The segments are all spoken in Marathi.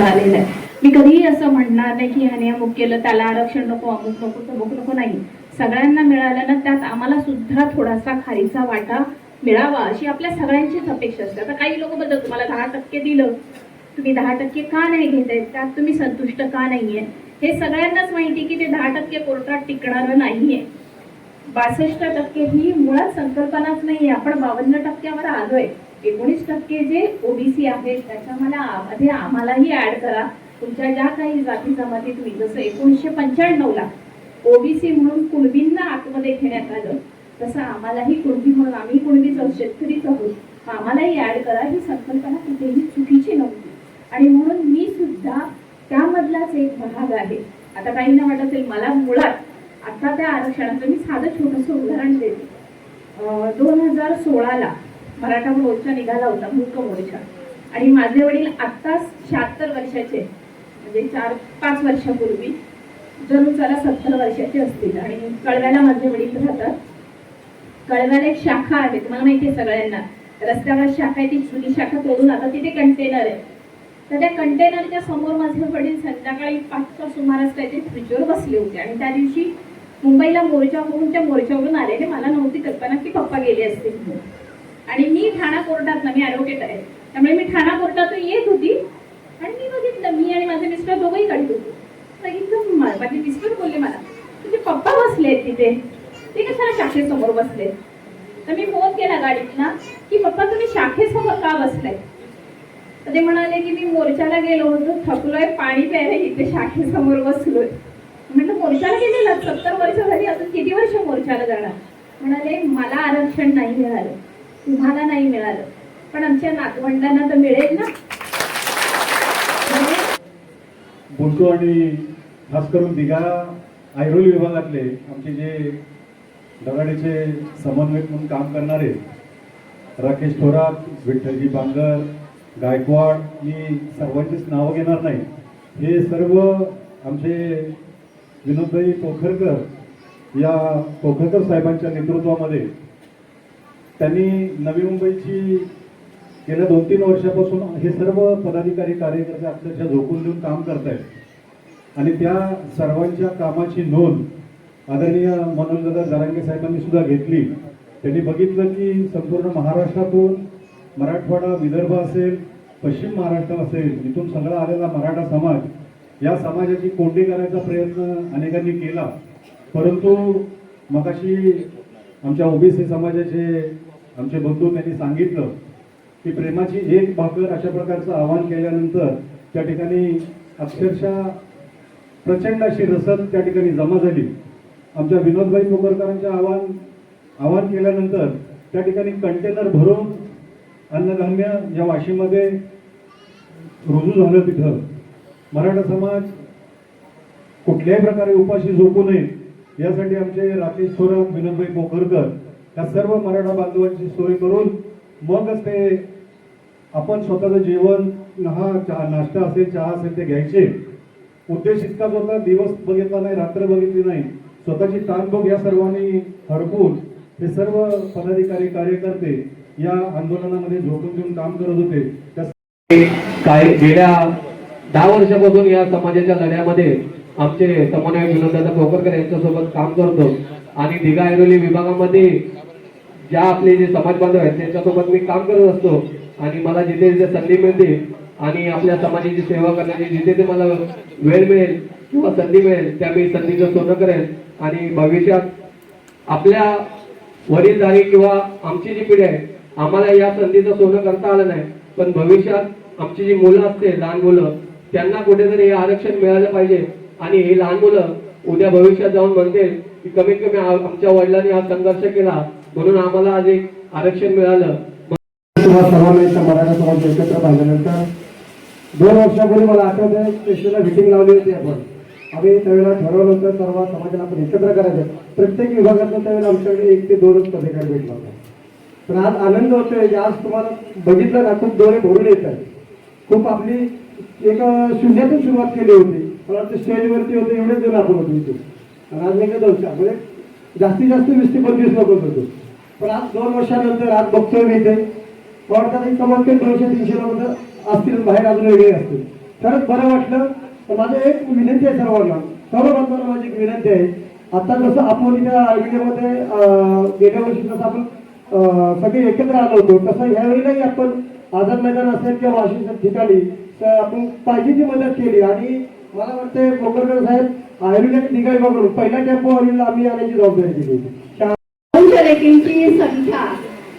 झालेलं आहे. मी कधीही असं म्हणणार नाही की ह्याने अमुक केलं त्याला आरक्षण नको, अमुक नको, तमुक नको, नाही. सगळ्यांना मिळालं ना, त्यात आम्हाला सुद्धा थोडासा खारीचा वाटा मिळावा अशी आपल्या सगळ्यांचीच अपेक्षा असते. आता काही लोक बदल तुम्हाला 10% दिलं, तुम्ही 10% का नाही घेताय, त्यात तुम्ही संतुष्ट का नाहीये, हे सगळ्यांनाच माहिती की ते 10% कोर्टात टिकणारं नाहीये. 62% ही मुळात संकल्पनाच नाहीये. आपण 52%वर आलोय. 19% जे ओबीसी आहेत त्याच्यामध्ये आम्हालाही ऍड करा. तुमच्या ज्या काही जाती जमाती तुम्ही, जसं 1995 ला ओबीसी म्हणून कुणबींना आतमध्ये घेण्यात आलं, तसं आम्हालाही कुणबी म्हणून, आम्ही कुणबीच आहोत, शेतकरीच आहोत, आम्हालाही ऍड करा. ही संकल्पना कुठेही चुकीची नव्हती आणि म्हणून मी सुद्धा त्यामधलाच एक भाग आहे. आता काहींना वाटत असेल मला मुळात आता त्या आरक्षणाचं मी साधं छोटंसं उदाहरण देते. 2016 ला मराठा मोर्चा निघाला होता, मूक मोर्चा, आणि माझे वडील आत्ताच 76 वर्षाचे, म्हणजे 4-5 वर्षापूर्वी जणू त्याला 70 वर्षाचे असतील. आणि कळव्याला माझे वडील राहतात. कळव्याला एक शाखा आहे, तुम्हाला माहिती आहे सगळ्यांना, रस्त्यावर शाखा आहे, ती जुनी शाखा तोडून आता तिथे कंटेनर आहे. तर त्या कंटेनरच्या समोर माझे वडील संध्याकाळी 5च्या सुमारास काहीतरी फ्रीजवर बसले होते. आणि त्या दिवशी मुंबईला मोर्चा होऊन त्या मोर्चावरून आलेले, मला नव्हती कल्पना की पप्पा गेले असतील. आणि मी ठाणा कोर्टात, मी ॲडव्होकेट आहे त्यामुळे मी ठाणा कोर्टातून येत होती आणि मी बघितलं, मी आणि माझे मिस्टर दोघंही काढत होतो. बघितलं, माझे मिस्टर बोलले मला, तुझे पप्पा बसले तिथे, ते कशाला शाखेसमोर बसले. तर मी फोन केला गाडीतला की पप्पा तुम्ही शाखेसमोर का बसलाय. तर ते म्हणाले की मी मोर्चाला गेलो होतो, थकलोय, पाणी प्यायला इथे शाखेसमोर बसलोय. म्हटलं मोर्चाला गेलेला 70 वर्ष झाली, अजून किती वर्ष मोर्चाला जाणार. म्हणाले मला आरक्षण नाही मिळालं, तुम्हाला नाही मिळालं, पण आमच्या नातवंडांना तर मिळेल ना. बोलतो. आणि खास करून दिघा ऐरोली विभागातले आमचे जे दगाडीचे समन्वयक म्हणून काम करणारे राकेश थोरात, विठ्ठलजी बांगर, गायकवाड, मी सर्वांचीच नावं घेणार नाही, हे सर्व आमचे विनोदभाई पोखरकर, या पोखरकर साहेबांच्या नेतृत्वामध्ये त्यांनी नवी मुंबईची गेल्या 2-3 वर्षापासून हे सर्व पदाधिकारी कार्यकर्ते अक्षरशः झोकून देऊन काम करत आहेत. आणि त्या सर्वांच्या कामाची नोंद आदरणीय मनोजदादा जरांगे साहेबांनी सुद्धा घेतली. त्यांनी बघितलं की संपूर्ण महाराष्ट्रातून, मराठवाडा, विदर्भ असेल, पश्चिम महाराष्ट्र असेल, इथून सगळा आलेला मराठा समाज, या समाजाची कोंडी करायचा प्रयत्न अनेकांनी केला. परंतु मगाशी आमच्या ओबीसी समाजाचे आमचे बंधू त्यांनी सांगितलं की प्रेमाची एक भाकर अशा प्रकारचं आवाहन केल्यानंतर त्या ठिकाणी अक्षरशः प्रचंड अशी रसद त्या ठिकाणी जमा झाली. आमच्या विनोदभाई पोखरकरांच्या आवाहन केल्यानंतर त्या ठिकाणी कंटेनर भरून अन्नधान्य या वाशीमध्ये रुजू झालं. तिथं मराठा समाज कुठल्याही प्रकारे उपाशी झोपू नये यासाठी आमचे राकेश थोरात, विनोदभाई पोखरकर या सर्व मराठा बांधवांची सोय करून मगच ते आपण स्वतःचं जेवण, नाश्ता असेल, चहा असेल ते घ्यायचे. उद्देश इतकाच होता, दिवस बघितला नाही, रात्र बघितली नाही, स्वतःची ताणभोग या सर्वांनी हरपून हे सर्व पदाधिकारी कार्यकर्ते या आंदोलनामध्ये झोकून देऊन काम करत होते. काय गेल्या 10 वर्षापासून या समाजाच्या लढ्यामध्ये आमचे समन्वयक विनोददादा पोखरकर यांच्यासोबत काम करतो. आणि दिघा ऐरोली विभागामध्ये ज्या आपले जे समाज बांधव आहेत त्यांच्यासोबत मी काम करत असतो. आणि मला जिथे जिथे संधी मिळते आणि आपल्या समाजाची सेवा करण्याची जिथे ते मला वेळ मिळेल किंवा संधी मिळेल त्या मी संधीचं सोनं करेन. आणि भविष्यात आपल्या वडीलधारी किंवा आमची जी पिढी आहे, आम्हाला या संधीचं सोनं करता आलं नाही, पण भविष्यात आमची जी मुलं असते, लहान मुलं, त्यांना कुठेतरी हे आरक्षण मिळालं पाहिजे. आणि ही लहान मुलं उद्या भविष्यात जाऊन म्हणतील की कमीत कमी आमच्या वडिलांनी हा संघर्ष केला म्हणून आम्हाला आज एक आरक्षण मिळालं. तुम्हाला सर्वांना मराठा समाज एकत्र पाहिल्यानंतर 2 वर्षापूर्वी मला आठवतं स्टेशनला मिटिंग लावली होती. आम्ही त्यावेळेला ठरवलं होतं सर्व समाजाला आपण एकत्र करायचं. प्रत्येक विभागातून त्यावेळेला आमच्याकडे 1 ते 2च पदाधिकारी भेटला होता. पण आज आनंद होतोय की आज तुम्हाला बघितलं ना, खूप डोळे भरून येत आहेत. खूप आपली एक शून्यातून सुरुवात केली होती. मला वाटतं स्टेजवरती होते एवढेच जण आपण होतो इथे, आणि आज नाही का 200 म्हणजे जास्तीत जास्त 20 ते 25 लोक होतो. पण आज 2 वर्षानंतर आज बघतोय मी इथे वाटतात एक कमीत कमी 200-300 लोक असतील, बाहेर अजून वेगळे असतील. खरंच बरं वाटलं. तर माझं एक विनंती आहे सर्वांना, सर्व बांधवांना माझी एक विनंती आहे. आता जसं आपण इथे आयोजनामध्ये गेल्या वर्षी जसं आपण सगळे एकत्र आलो होतो, तसं यावेळीलाही आपण आझाद मैदान असेल किंवा वाशिम ठिकाणी तर आपण पाहिजे ती मदत केली. आणि मला वाटतं कोकणकर साहेब आयुर्वेदिक निगा विभागाकडून पहिल्या टेम्पो आम्ही आणण्याची जबाबदारी दिली होती. लेकींची संख्या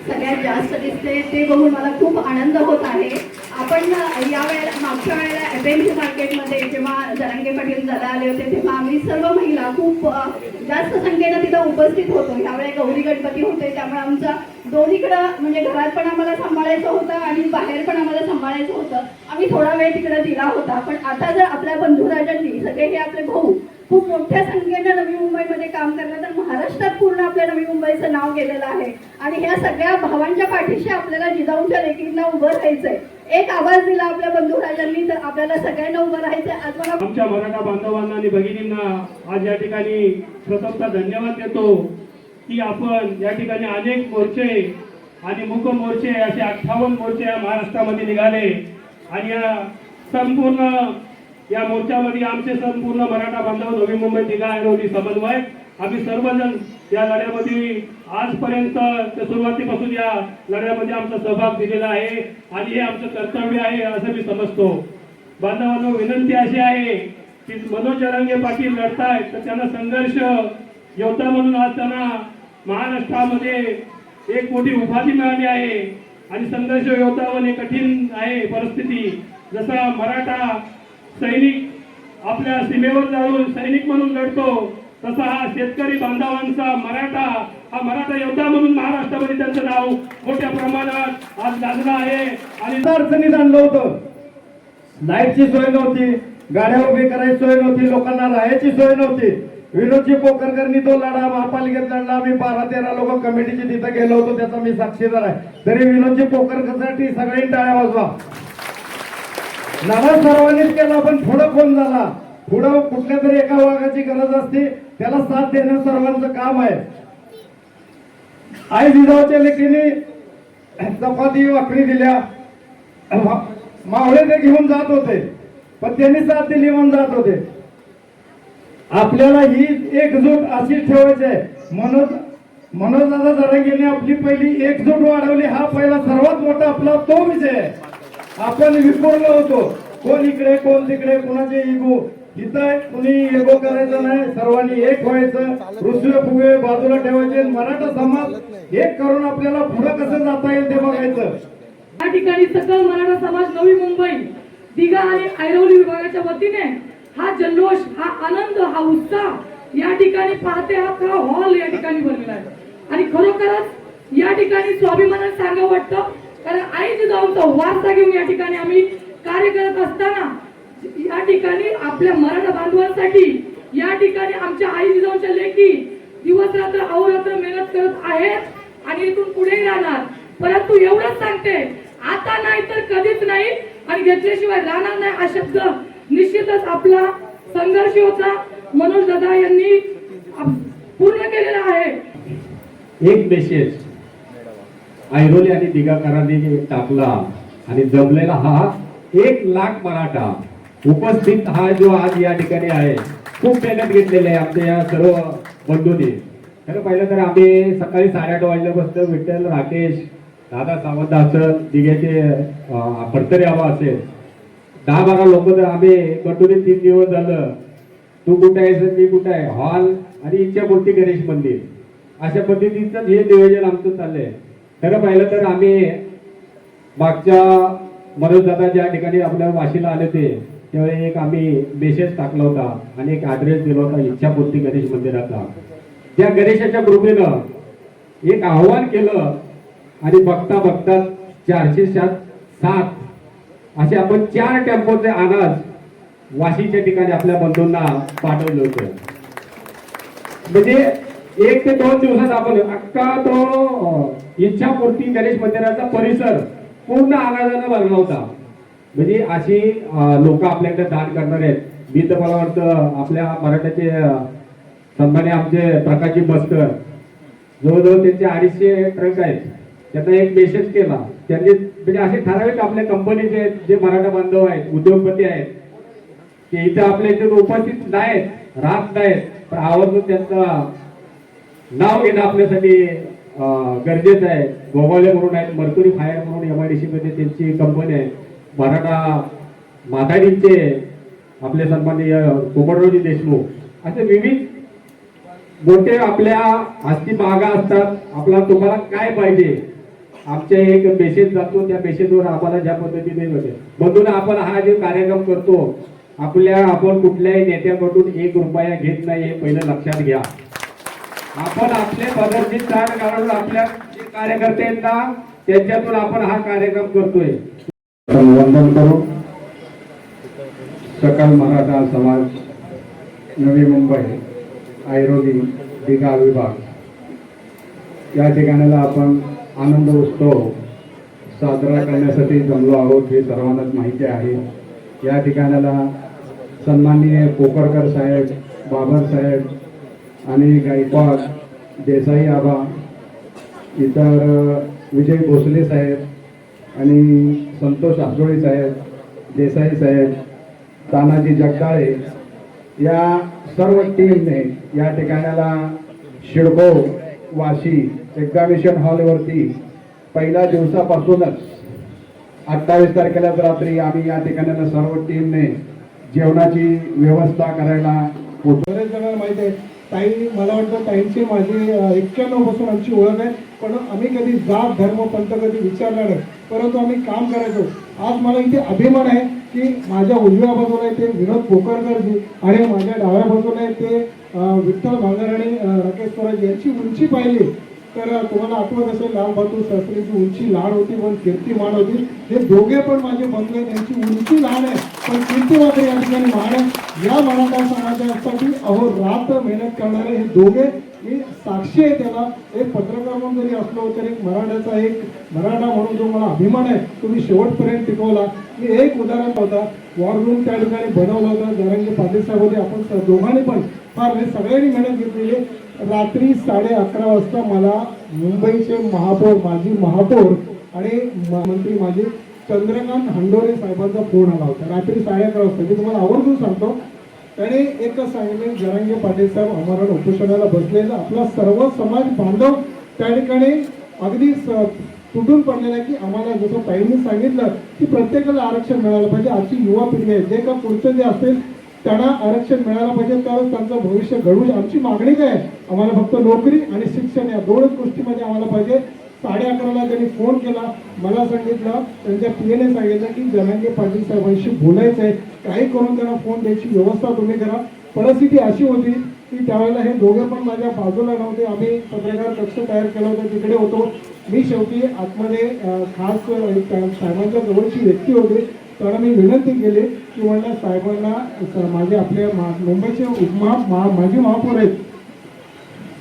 सगळ्यात जास्त दिसते ते बघून मला खूप आनंद होत आहे. आपण या वेळेला मागच्या वेळेला एफएमसी मार्केटमध्ये जेव्हा जरांगे पाटील दादा आले होते तेव्हा आम्ही सर्व महिला खूप जास्त संख्येनं तिथं उपस्थित होतो. यावेळी गौरी गणपती होते त्यामुळे आमचा दोन्हीकडं म्हणजे घरात पण आम्हाला सांभाळायचं होतं आणि बाहेर पण आम्हाला सांभाळायचं होतं. आम्ही थोडा वेळ तिकडे दिला होता. पण आता जर आपल्या बंधुराजांनी सगळे हे आपले भाऊ खूप मोठ्या संख्येनं नवी मुंबईमध्ये काम करतात तर महाराष्ट्रात पूर्ण आपल्या नवी मुंबईचं नाव गेलेलं आहे. आणि ह्या सगळ्या भावांच्या पाठीशी आपल्याला जिजाऊंच्या लेकींना उभं राहायचंय. एक आवाज दिला आपल्या बंधुराजांनी तर आपल्याला सगळ्यांना उभं राहायचंय. आज मला आमच्या मराठा बांधवांना आणि भगिनींना आज या ठिकाणी प्रथमतः धन्यवाद देतो की आपण या ठिकाणी अनेक मोर्चे आणि मूक मोर्चे असे 58 मोर्चे या महाराष्ट्रामध्ये निघाले आणि या संपूर्ण या मोर्चामध्ये आमचे संपूर्ण मराठा बांधव नवी मुंबई दिघा ऐरोली समन्वय आम्ही सर्वजण या लढ्यामध्ये आजपर्यंत सुरुवातीपासून या लढ्यामध्ये आमचा सहभाग दिलेला आहे आणि हे आमचं कर्तव्य आहे असं मी समजतो. बांधवांनो, विनंती अशी आहे की मनोज जरांगे पाटील लढतायत तर त्यांना संघर्ष योद्धा म्हणून आज त्यांना महाराष्ट्रामध्ये एक मोठी उपाधी मिळाली आहे आणि संघर्ष योद्धा होणे कठीण आहे परिस्थिती. जसा मराठा सैनिक आपल्या सीमेवर जाऊन सैनिक म्हणून लढतो तसा हा शेतकरी बांधवांचा मराठा योद्धा म्हणून महाराष्ट्रामध्ये त्यांचं नाव मोठ्या प्रमाणात आज गाजलं आहे. आणि अडचणीत आणलं होतं. लाईटची सोय नव्हती, गाड्या उभी करायची सोय नव्हती, लोकांना राहायची सोय नव्हती. विनोदजी पोकरकरनी तो लढा महापालिकेत लढला. आम्ही 12-13 लोक कमिटीची तिथं गेलो होतो, त्याचा मी साक्षीदार आहे. तरी विनोदजी पोकरकरसाठी सगळ्यांनी टाळ्या वाजवा. लढा सर्वांनीच केला पण पुढं कोण झाला? पुढं कुठल्या तरी एका वाघाची गरज असते, त्याला साथ देणं सर्वांचं काम आहे. आई जिजाऊच्या लेकीने चपाती भाकरी दिल्या, मावळे ते घेऊन जात होते पण त्यांनी साथ दिली म्हणून जात होते. आपल्याला ही एकजूट अशी ठेवायची आहे. मनोजदादा जरांगेने आपली पहिली एकजूट वाढवली. हा पहिला सर्वात मोठा आपला तो विषय आहे. आपण विखुरलो होतो, कोण इकडे कोण तिकडे, कोणाचे इगो. इथं कुणी एगो करायचं नाही, सर्वांनी एक व्हायचं, रुसवे फुगे बाजूला ठेवायचे. मराठा समाज एक करून आपल्याला पुढे कसं जाता येईल ते बघायचं. या ठिकाणी सकल मराठा समाज नवी मुंबई दिघा आणि ऐरोली विभागाच्या वतीने हा जल्लोष, हा आनंद, हा उत्साह या ठिकाणी पाहते हा हॉल या ठिकाणी बनलेला आहे. आणि खरोखरच या ठिकाणी स्वाभिमानाने सांगावं वाटतं कारण आई जिजाऊंचा वारसा घेऊन या ठिकाणी आम्ही कार्य करत असताना या ठिकाणी आपल्या मराठा बांधवांसाठी या ठिकाणी आमच्या आई जिजाऊंच्या लेकी दिवस रात्र अहोरात्र मेहनत करत आहेत आणि इथून पुढे राहणार. परंतु एवढंच सांगते, आता नाही तर कधीच नाही आणि घेतल्याशिवाय राहणार नाही हा शब्द निश्चितच आपला संघर्ष होता मनोज दादा यांनी पूर्ण केलेला आहे. एक मेसेज ऐरोली आणि दिघाकरांनी टाकला आणि जमलेला हा 1 लाख मराठा उपस्थित हा जो आज या ठिकाणी आहे. खूप मेहनत घेतलेली आहे आमच्या या सर्व बंधूंनी. खरं पाहिलं तर आम्ही सकाळी 8:30 वाजल्यापासून विठ्ठल, राकेश, दादा सावंत असेल, दिघ्याचे फडतरे हवा असेल 10-12 लोक तर आम्ही कंटिन्यू 3 दिवस झालं. तू कुठे आहेस, मी कुठे आहे, हॉल आणि इच्छापूर्ती गणेश मंदिर अशा पद्धतीचं हे नियोजन आमचं चाललंय. खरं पाहिलं तर आम्ही मागच्या मनोज दादा ज्या ठिकाणी आपल्या वाशीला आले होते त्यावेळी एक आम्ही मेसेज टाकला होता आणि एक ऍड्रेस दिला होता इच्छापूर्ती गणेश मंदिराचा. त्या गणेशाच्या कृपेनं एक आव्हान केलं आणि बघता बघता 407 असे आपण 4 टेम्पोचे अनाज वाशीच्या ठिकाणी आपल्या बंधूंना पाठवलं होतं. म्हणजे 1 ते 2 दिवसात आपण अख्खा तो इच्छापूर्ती गणेश मंदिराचा परिसर पूर्ण अनाजाने भरला होता. म्हणजे अशी लोक आपल्याकडे दान करणार आहेत. मी तर मला वाटतं आपल्या मराठ्याचे सन्मान्य आमचे प्रकाशजी बस्कर जवळजवळ त्यांचे 250 ट्रक आहेत त्यांना एक मेसेज केला. त्यांनी म्हणजे असे ठराविक आपल्या कंपनीचे आहेत, जे मराठा बांधव आहेत, उद्योगपती आहेत, ते इथे आपल्या इथे उपस्थित नाहीत, राहत नाहीत, पण आवर्जून त्यांचं नाव घेणं आपल्यासाठी गरजेचं आहे. गोगावले म्हणून आहेत, मर्क्युरी फायर म्हणून MIDC मध्ये त्यांची कंपनी आहे. मराठा माथाडींचे आपले सन्माननीय कोमररावजी देशमुख, असे विविध मोठे आपल्या हस्ती बागा असतात. आपला तुम्हाला काय पाहिजे, आमच्या एक मेसेज जातो, त्या मेसेजवर आम्हाला ज्या पद्धतीने होते बंधून आपण हा जे कार्यक्रम करतो, आपण कुठल्याही नेत्याकडून 1 रुपया घेत नाही, हे पहिलं लक्षात घ्या. आपण आपले पदरची चाल काढून आपल्या जे कार्यकर्ते आहेत ना, त्यांच्यातून आपण हा कार्यक्रम करतोय. वंदन करू. सकल मराठा समाज नवी मुंबई ऐरोली दिघा विभाग या ठिकाणाला आपण आनंद उत्सव साजरा करण्यासाठी जमलो आहोत, हे सर्वांनाच माहिती आहे. या ठिकाणाला सन्माननीय कोकरकर साहेब, बाबर साहेब आणि गायकवाड, देसाई आबा, इतर विजय भोसले साहेब आणि संतोष आसोळी साहेब, देसाई साहेब, तानाजी जगदाळे या सर्व टीमने या ठिकाणाला शिडको वाशी एक्झामिशन हॉलवरती पहिल्या दिवसापासूनच 28 तारखेला रात्री आम्ही या ठिकाणाला सर्व टीमने जेवणाची व्यवस्था करायला बरेच जणांना माहिती आहे. ताई, मला वाटतं ताईंची माझी 91 पासून आमची ओळख आहे, पण आम्ही कधी जात धर्म पंथ कधी विचारला नाही, परंतु आम्ही काम करायचो. आज मला इथे अभिमान आहे की माझ्या उजव्या बाजूला आहे ते विनोद पोकरकरजी आणि माझ्या डाव्या बाजूला आहे ते विठ्ठल भांगर आणि राकेश स्वराज यांची उंची पाहिली तर तुम्हाला आठवत असेल लाल बहादूर शास्त्रीची उंची लहान होती पण कीर्तिमान होती. हे दोघे पण माझे बंधू आहेत, त्यांची उंची लहान आहे पण कीर्ती मात्र या ठिकाणी महान आहे. या मराठा समाजासाठी अहोरात्र मेहनत करणारे हे दोघे मी साक्षी आहे. त्याला एक पत्रकार म्हणून जरी असलो तरी एक मराठा म्हणून जो मला अभिमान आहे तुम्ही शेवटपर्यंत टिकवला. मी एक उदाहरण होता, वॉर रूम त्या ठिकाणी बनवलं होतं. जरांगे पाटील साहेब होते, आपण दोघांनी पण फार सगळ्यांनी मेहनत घेतलेली. रात्री 11:30 वाजता मला मुंबईचे महापौर, माजी महापौर आणि मंत्री माझे चंद्रकांत हंडोरे साहेबांचा फोन आला होता. रात्री 11:30 वाजता मी तुम्हाला आवर्जून सांगतो. त्याने एकच सांगितलं, जरांगे पाटील साहेब आम्हाला उपोषणाला बसलेला आपला सर्व समाज बांधव त्या ठिकाणी अगदी तुटून पडलेला आहे की आम्हाला जसं ताईंनी सांगितलं की प्रत्येकाला आरक्षण मिळालं पाहिजे. आजची युवा पिढी आहे, जे का पुढचं जे असेल त्यांना आरक्षण मिळालं पाहिजे, तरच त्यांचं भविष्य घडू. आमची मागणी काय आहे, आम्हाला फक्त नोकरी आणि शिक्षण या दोनच गोष्टीमध्ये आम्हाला पाहिजे. 11:30ला त्यांनी फोन केला, मला सांगितलं, त्यांच्या PA सांगितलं की जरांगे पाटील साहेबांशी बोलायचं आहे, काही करून त्यांना फोन द्यायची व्यवस्था तुम्ही करा. परिस्थिती अशी होती की त्यावेळेला हे दोघे पण माझ्या बाजूला नव्हते. आम्ही पत्रकार कक्ष तयार केला होता, तिकडे होतो मी. शेवटी आतमध्ये खास साहेबांच्या जवळची व्यक्ती होती, तर मी विनंती केली की म्हणलं साहेबांना माझे आपल्या मुंबईचे माजी महापौर आहेत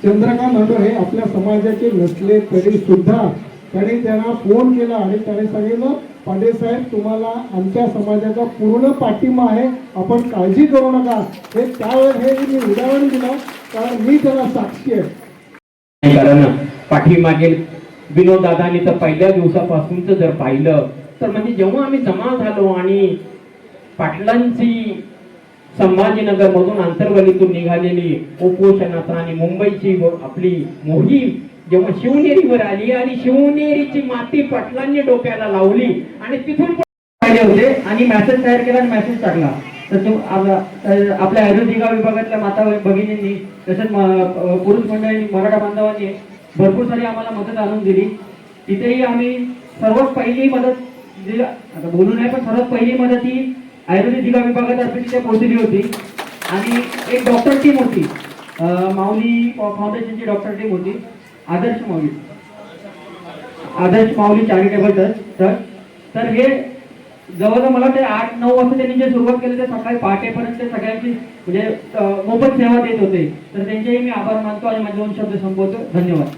चंद्रकांत हंडोरे हे आपल्या समाजाचे नसले तरी सुद्धा त्यांनी त्यांना फोन केला आणि त्याने सांगितलं, पाटील साहेब तुम्हाला आमच्या समाजाचा पूर्ण पाठिंबा आहे, आपण काळजी करू नका. हे त्यावेळेस हे मी उदाहरण दिलं कारण मी त्याला साक्षी आहे. कारण पाठीमागे विनोद दादांनी तर पहिल्या दिवसापासूनच जर पाहिलं तर म्हणजे जेव्हा आम्ही जमा झालो आणि पाटलांची संभाजीनगर मधून आंतरवलीतून निघालेली उपोषणाचा आणि मुंबईची आपली मोहीम जेव्हा शिवनेरीवर आली आणि शिवनेरीची माती पाटलांनी डोक्याला लावली आणि तिथून पाहिले होते आणि मेसेज तयार केला आणि मेसेज टाकला. तर आपल्या ऐरोली विभागातल्या माता भगिनींनी तसंच पुरुष मंडळी मराठा बांधवांनी भरपूर सारी आम्हाला मदत आणून दिली. तिथेही आम्ही सर्वात पहिली मदत दिली, आता बोलू नये पण सर्वात पहिली मदत ही ऐरोली दिघा विभागातर्फे तिथे पोहोचली होती. आणि एक डॉक्टर टीम होती, माऊली फाउंडेशनची डॉक्टर टीम होती, आदर्श माऊली चॅरिटेबल ट्रस्ट. तर हे जवळजवळ मला ते 8-9 वाजता त्यांनी जे सुरुवात केली ते सकाळी पहाटेपर्यंत सगळ्यांची म्हणजे मोफत सेवा देत होते. तर त्यांचेही मी आभार मानतो आणि माझे 2 शब्द संपवतो. धन्यवाद.